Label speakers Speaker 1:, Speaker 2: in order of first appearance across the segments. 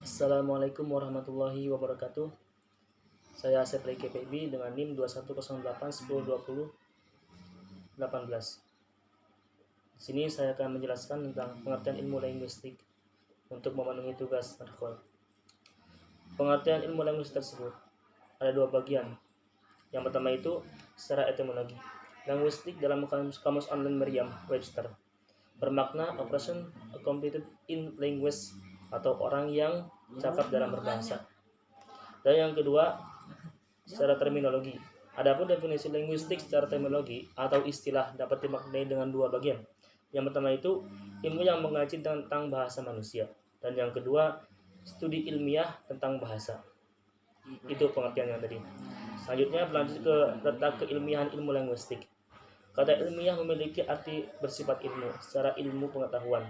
Speaker 1: Assalamualaikum warahmatullahi wabarakatuh. Saya Asep Reki PB dengan NIM 2108102018. Di sini saya akan menjelaskan tentang pengertian ilmu linguistik untuk memenuhi tugas madkhol. Pengertian ilmu linguistik tersebut ada dua bagian. Yang pertama itu secara etimologi. Linguistik dalam kamus online Merriam-Webster bermakna a person accomplished in language atau orang yang cakap dalam berbahasa. Dan yang kedua, secara terminologi. Adapun definisi linguistik secara terminologi atau istilah dapat dimaknai dengan dua bagian. Yang pertama itu ilmu yang mengaji tentang bahasa manusia, dan yang kedua studi ilmiah tentang bahasa. Itu pengertian yang tadi. Selanjutnya berlanjut ke letak keilmiahan ilmu linguistik. Kata ilmiah memiliki arti bersifat ilmu, secara ilmu pengetahuan,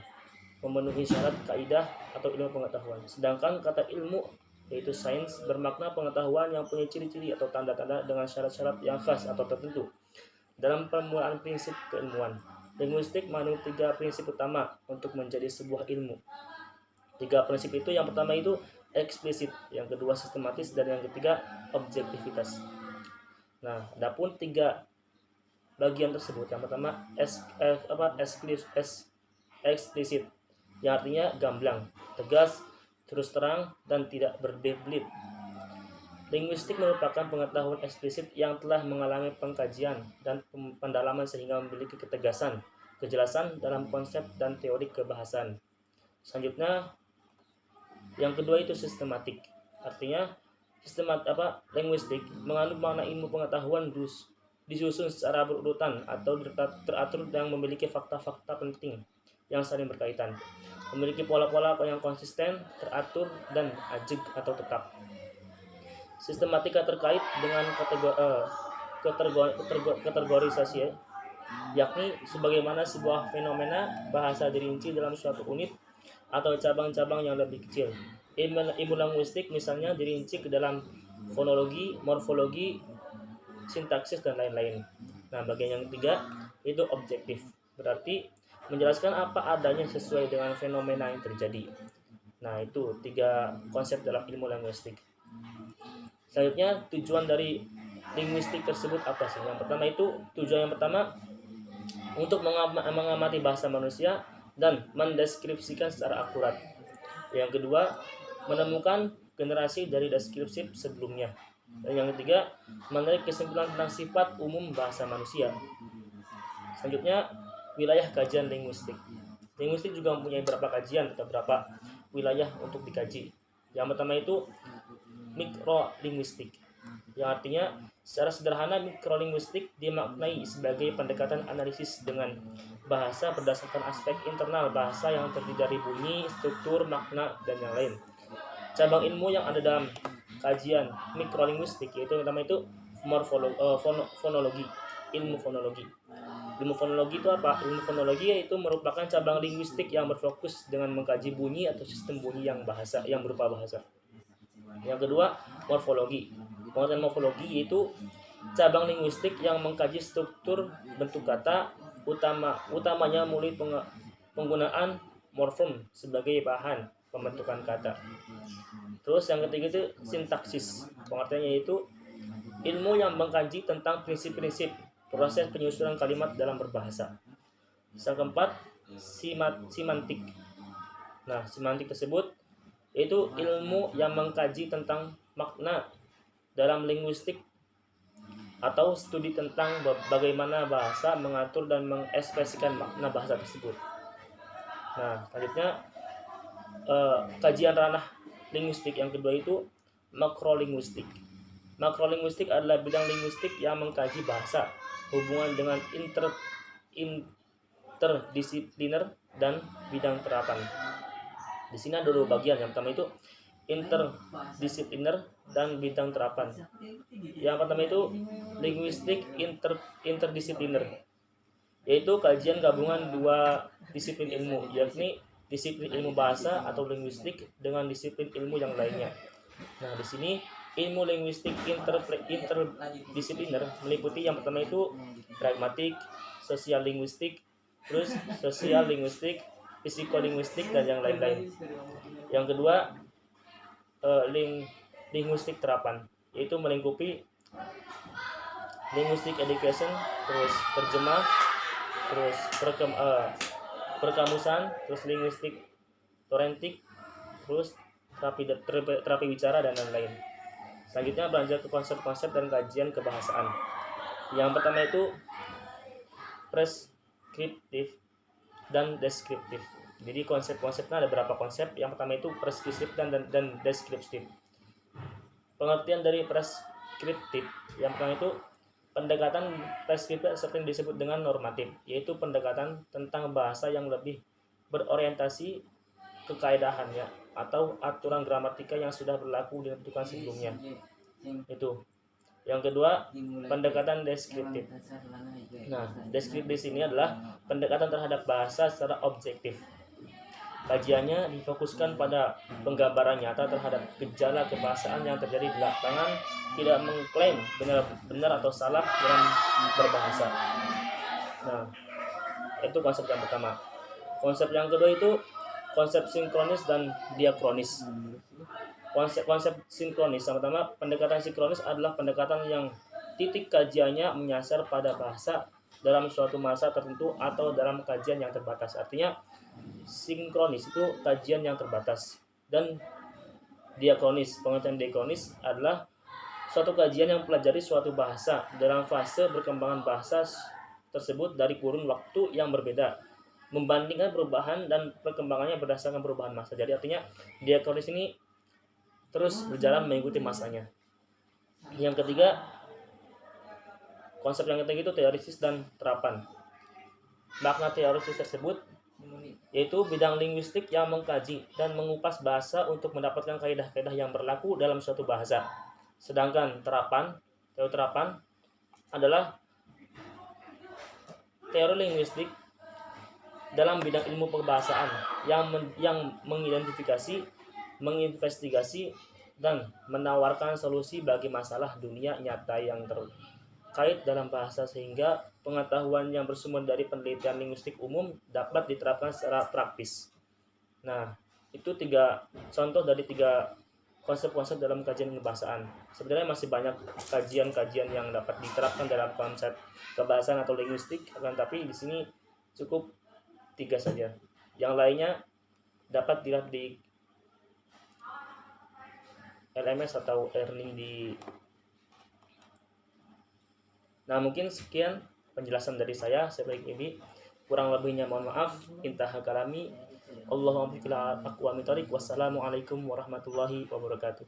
Speaker 1: memenuhi syarat kaidah atau ilmu pengetahuan. Sedangkan kata ilmu yaitu sains bermakna pengetahuan yang punya ciri-ciri atau tanda-tanda dengan syarat-syarat yang khas atau tertentu. Dalam permulaan prinsip keilmuan, linguistik mengandung 3 prinsip utama untuk menjadi sebuah ilmu. 3 prinsip itu, yang pertama itu eksplisit, yang kedua sistematis, dan yang ketiga objektivitas. Nah, adapun 3 bagian tersebut, yang pertama eksplisit, yang artinya gamblang, tegas, terus terang, dan tidak berbelit. Linguistik merupakan pengetahuan eksplisit yang telah mengalami pengkajian dan pendalaman sehingga memiliki ketegasan, kejelasan dalam konsep dan teori kebahasaan. Selanjutnya, yang kedua itu sistematik. Artinya linguistik mengandung makna ilmu pengetahuan disusun secara berurutan atau teratur yang memiliki fakta-fakta penting yang saling berkaitan, memiliki pola-pola yang konsisten, teratur, dan ajeg atau tetap. Sistematika terkait dengan kategorisasi, yakni sebagaimana sebuah fenomena bahasa dirinci dalam suatu unit atau cabang-cabang yang lebih kecil. Ilmu linguistik misalnya dirinci ke dalam fonologi, morfologi, sintaksis, dan lain-lain. Nah, bagian yang ketiga itu objektif, berarti menjelaskan apa adanya sesuai dengan fenomena yang terjadi. Nah, itu 3 konsep dalam ilmu linguistik. Selanjutnya, tujuan dari linguistik tersebut apa sih? Yang pertama itu, tujuan yang pertama untuk mengamati bahasa manusia dan mendeskripsikan secara akurat. Yang kedua, menemukan generasi dari deskripsi sebelumnya. Dan yang ketiga, menarik kesimpulan tentang sifat umum bahasa manusia. Selanjutnya, wilayah kajian linguistik. Linguistik juga mempunyai beberapa kajian atau beberapa wilayah untuk dikaji. Yang pertama itu mikrolinguistik, yang artinya secara sederhana mikrolinguistik dimaknai sebagai pendekatan analisis dengan bahasa berdasarkan aspek internal bahasa yang terdiri dari bunyi, struktur, makna, dan yang lain. Cabang ilmu yang ada dalam kajian mikrolinguistik yaitu yang pertama itu fonologi, ilmu fonologi. Ilmu fonologi itu apa? Ilmu fonologi yaitu merupakan cabang linguistik yang berfokus dengan mengkaji bunyi atau sistem bunyi yang berupa bahasa. Yang kedua, morfologi. Pengertian morfologi yaitu cabang linguistik yang mengkaji struktur bentuk kata, utamanya mulai penggunaan morfem sebagai bahan pembentukan kata. Terus yang ketiga itu sintaksis. Pengertiannya yaitu ilmu yang mengkaji tentang prinsip-prinsip proses penyusunan kalimat dalam berbahasa. Yang keempat, simantik. Nah, simantik tersebut yaitu ilmu yang mengkaji tentang makna dalam linguistik atau studi tentang bagaimana bahasa mengatur dan mengekspresikan makna bahasa tersebut. Nah, selanjutnya kajian ranah linguistik yang kedua itu makrolinguistik. Makrolinguistik adalah bidang linguistik yang mengkaji bahasa, hubungan dengan interdisipliner dan bidang terapan. Di sini ada 2 bagian. Yang pertama itu interdisipliner dan bidang terapan. Yang pertama itu linguistik interdisipliner, yaitu kajian gabungan 2 disiplin ilmu, yakni disiplin ilmu bahasa atau linguistik dengan disiplin ilmu yang lainnya. Nah, di sini ilmu linguistik interdisipliner meliputi yang pertama itu pragmatik, sosial linguistik, terus sosial linguistik, psikolinguistik, dan yang lain-lain. Yang kedua, linguistik terapan, yaitu melingkupi linguistic education, terus terjemah, terus perkamusan, terus linguistik forentik, terus terapi bicara dan lain-lain. Selanjutnya beranjak ke konsep-konsep dan kajian kebahasaan. Yang pertama itu preskriptif dan deskriptif. Jadi konsep-konsepnya ada berapa konsep? Yang pertama itu preskriptif dan deskriptif. Pengertian dari preskriptif yang pertama itu pendekatan preskriptif seperti yang disebut dengan normatif, yaitu pendekatan tentang bahasa yang lebih berorientasi kekaidahannya atau aturan gramatika yang sudah berlaku di kedudukan sebelumnya. Itu. Yang kedua, pendekatan deskriptif. Nah, deskriptif di sini adalah pendekatan terhadap bahasa secara objektif. Kajiannya difokuskan pada penggambaran nyata terhadap gejala kebahasaan yang terjadi di lapangan, tidak mengklaim benar atau salah dalam berbahasa. Nah, itu konsep yang pertama. Konsep yang kedua itu konsep sinkronis dan diakronis. Konsep sinkronis yang pertama, pendekatan sinkronis adalah pendekatan yang titik kajiannya menyasar pada bahasa dalam suatu masa tertentu atau dalam kajian yang terbatas. Artinya sinkronis itu kajian yang terbatas, dan diakronis, pengertian diakronis adalah suatu kajian yang mempelajari suatu bahasa dalam fase perkembangan bahasa tersebut dari kurun waktu yang berbeda, membandingkan perubahan dan perkembangannya berdasarkan perubahan masa. Jadi artinya diakronis ini terus berjalan mengikuti masanya. Yang ketiga, konsep yang ketiga itu teorisis dan terapan. Makna teorisis tersebut yaitu bidang linguistik yang mengkaji dan mengupas bahasa untuk mendapatkan kaidah-kaidah yang berlaku dalam suatu bahasa. Sedangkan teori terapan adalah teori linguistik dalam bidang ilmu perbahasaan yang mengidentifikasi, menginvestigasi, dan menawarkan solusi bagi masalah dunia nyata yang terkait dalam bahasa, sehingga pengetahuan yang bersumber dari penelitian linguistik umum dapat diterapkan secara praktis. Nah, itu 3 contoh dari 3 konsep-konsep dalam kajian kebahasaan. Sebenarnya masih banyak kajian-kajian yang dapat diterapkan dalam konsep kebahasaan atau linguistik, akan tapi di sini cukup 3 saja. Yang lainnya dapat dilihat di LMS atau earning di. Nah, mungkin sekian penjelasan dari saya. Sebaik ini, kurang lebihnya mohon maaf. Intaha kalami. Allahumma biqila aqwa mitarik. Wassalamualaikum warahmatullahi wabarakatuh.